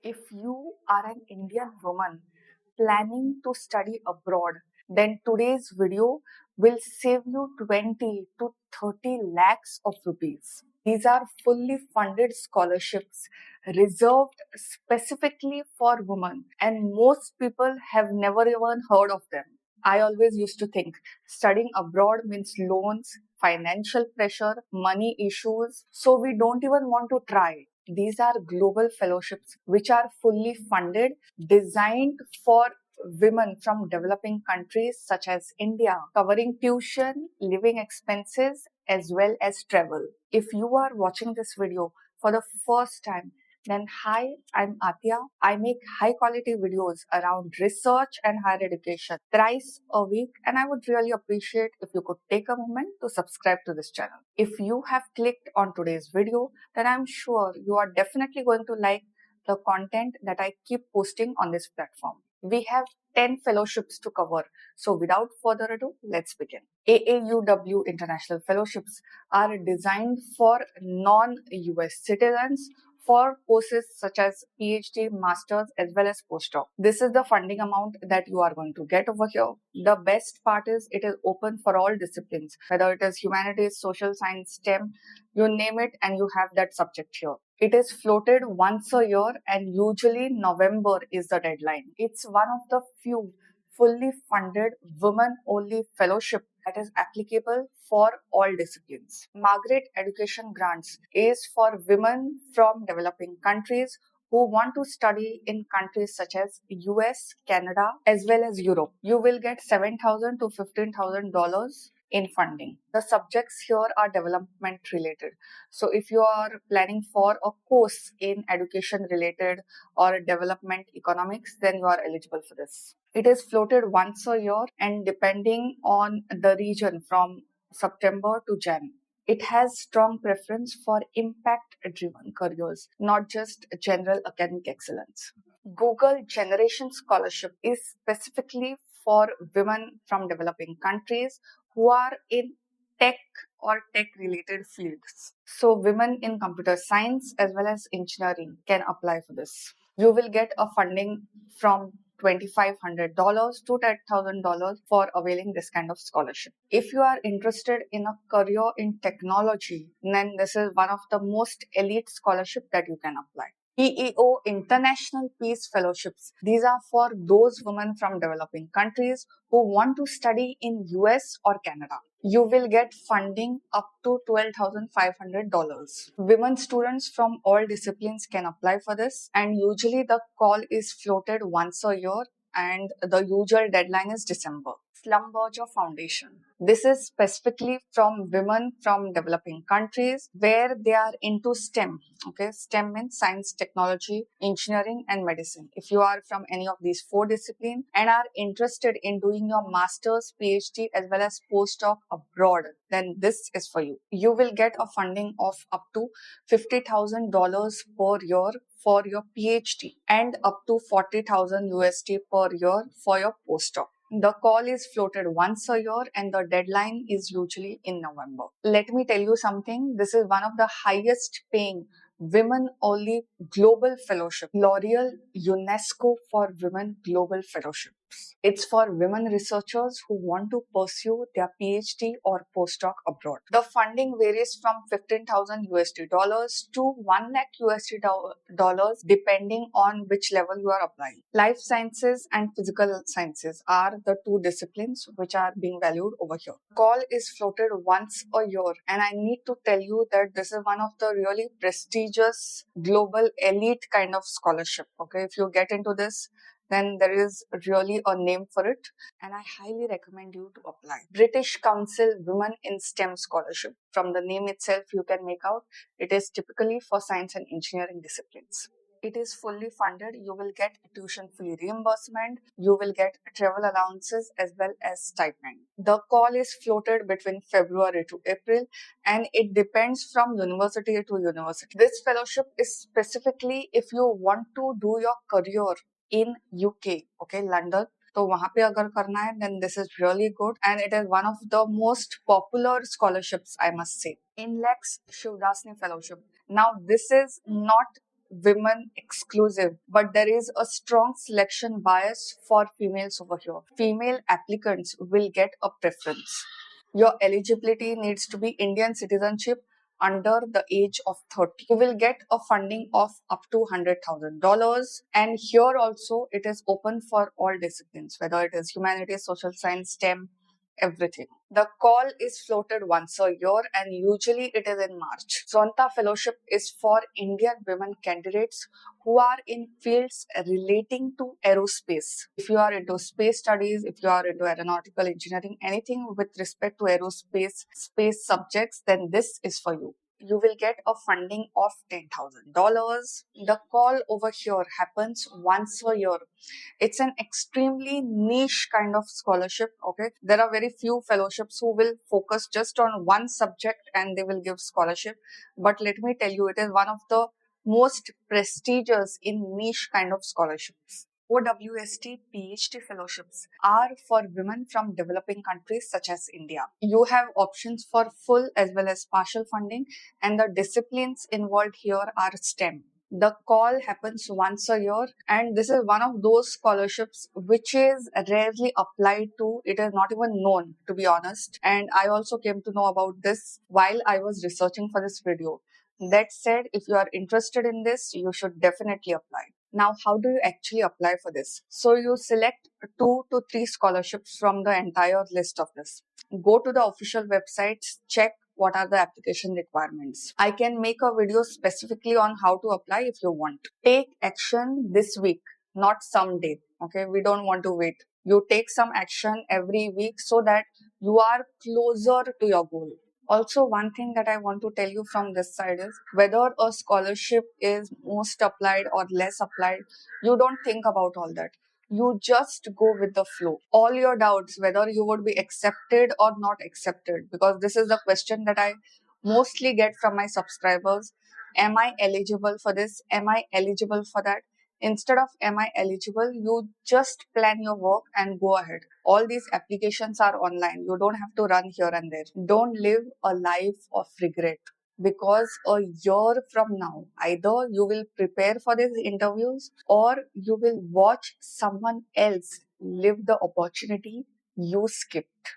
If you are an Indian woman planning to study abroad, then today's video will save you 20 to 30 lakhs of rupees. These are fully funded scholarships reserved specifically for women, and most people have never even heard of them. I always used to think studying abroad means loans, financial pressure, money issues, so we don't even want to try. These are global fellowships which are fully funded, designed for women from developing countries such as India, covering tuition, living expenses, as well as travel. If you are watching this video for the first time, then hi, I'm Atya. I make high quality videos around research and higher education thrice a week, and I would really appreciate if you could take a moment to subscribe to this channel. If you have clicked on today's video, then I'm sure you are definitely going to like the content that I keep posting on this platform. We have 10 fellowships to cover. So without further ado, let's begin. AAUW International Fellowships are designed for non-US citizens for courses such as PhD, Masters, as well as postdoc. This is the funding amount that you are going to get over here. The best part is it is open for all disciplines, whether it is humanities, social science, STEM, you name it, and you have that subject here. It is floated once a year, and usually November is the deadline. It's one of the few fully funded women-only fellowship that is applicable for all disciplines. Margaret Education Grants is for women from developing countries who want to study in countries such as US, Canada, as well as Europe. You will get $7,000 to $15,000 in funding. The subjects here are development related. So if you are planning for a course in education related or development economics, then you are eligible for this. It is floated once a year, and depending on the region from September to Jan. It has strong preference for impact-driven careers, not just general academic excellence. Google Generation Scholarship is specifically for women from developing countries who are in tech or tech related fields. So women in computer science as well as engineering can apply for this. You will get a funding from $2,500 to $10,000 for availing this kind of scholarship. If you are interested in a career in technology, then this is one of the most elite scholarship that you can apply. PEO International Peace Fellowships. These are for those women from developing countries who want to study in US or Canada. You will get funding up to $12,500. Women students from all disciplines can apply for this, and usually the call is floated once a year, and the usual deadline is December. Schlumberger Foundation. This is specifically from women from developing countries where they are into STEM. Okay, STEM means science, technology, engineering, and medicine. If you are from any of these four disciplines and are interested in doing your master's, PhD, as well as postdoc abroad, then this is for you. You will get a funding of up to $50,000 per year for your PhD and up to 40,000 USD per year for your postdoc. The call is floated once a year and the deadline is usually in November. Let me tell you something. This is one of the highest paying women only global fellowship. L'Oreal UNESCO for Women Global Fellowships. It's for women researchers who want to pursue their PhD or postdoc abroad. The funding varies from 15,000 USD dollars to 1 lakh USD dollars depending on which level you are applying. Life sciences and physical sciences are the two disciplines which are being valued over here. Call is floated once a year, and I need to tell you that this is one of the really prestigious global elite kind of scholarship. Okay, if you get into this, then there is really a name for it, and I highly recommend you to apply. British Council Women in STEM Scholarship. From the name itself, you can make out it is typically for science and engineering disciplines. It is fully funded. You will get tuition fee reimbursement. You will get travel allowances as well as stipend. The call is floated between February to April, and it depends from university to university. This fellowship is specifically if you want to do your career in UK, okay, London. तो वहाँ पे अगर करना है, then this is really good, and it is one of the most popular scholarships, I must say. INLEX Shivdasani Fellowship. Now this is not women exclusive, but there is a strong selection bias for females over here. Female applicants will get a preference. Your eligibility needs to be Indian citizenship under the age of 30. You will get a funding of up to $100,000. And here also it is open for all disciplines, whether it is humanities, social science, STEM, everything. The call is floated once a year and usually it is in March. Zonta Fellowship is for Indian women candidates who are in fields relating to aerospace. If you are into space studies, if you are into aeronautical engineering, anything with respect to aerospace, space subjects, then this is for you. You will get a funding of $10,000. The call over here happens once a year. It's an extremely niche kind of scholarship. Okay, there are very few fellowships who will focus just on one subject and they will give scholarship, but let me tell you, it is one of the most prestigious in niche kind of scholarships. OWST PhD fellowships are for women from developing countries such as India. You have options for full as well as partial funding, and the disciplines involved here are STEM. The call happens once a year, and this is one of those scholarships which is rarely applied to. It is not even known, to be honest. And I also came to know about this while I was researching for this video. That said, if you are interested in this, you should definitely apply. Now, how do you actually apply for this? So you select 2 to 3 scholarships from the entire list of this. Go to the official websites, check what are the application requirements. I can make a video specifically on how to apply if you want. Take action this week, not someday. Okay, we don't want to wait. You take some action every week so that you are closer to your goal. Also, one thing that I want to tell you from this side is whether a scholarship is most applied or less applied, you don't think about all that. You just go with the flow. All your doubts, whether you would be accepted or not accepted, because this is the question that I mostly get from my subscribers. Am I eligible for this? Am I eligible for that? Instead of am I eligible, you just plan your work and go ahead. All these applications are online. You don't have to run here and there. Don't live a life of regret, because a year from now, either you will prepare for these interviews or you will watch someone else live the opportunity you skipped.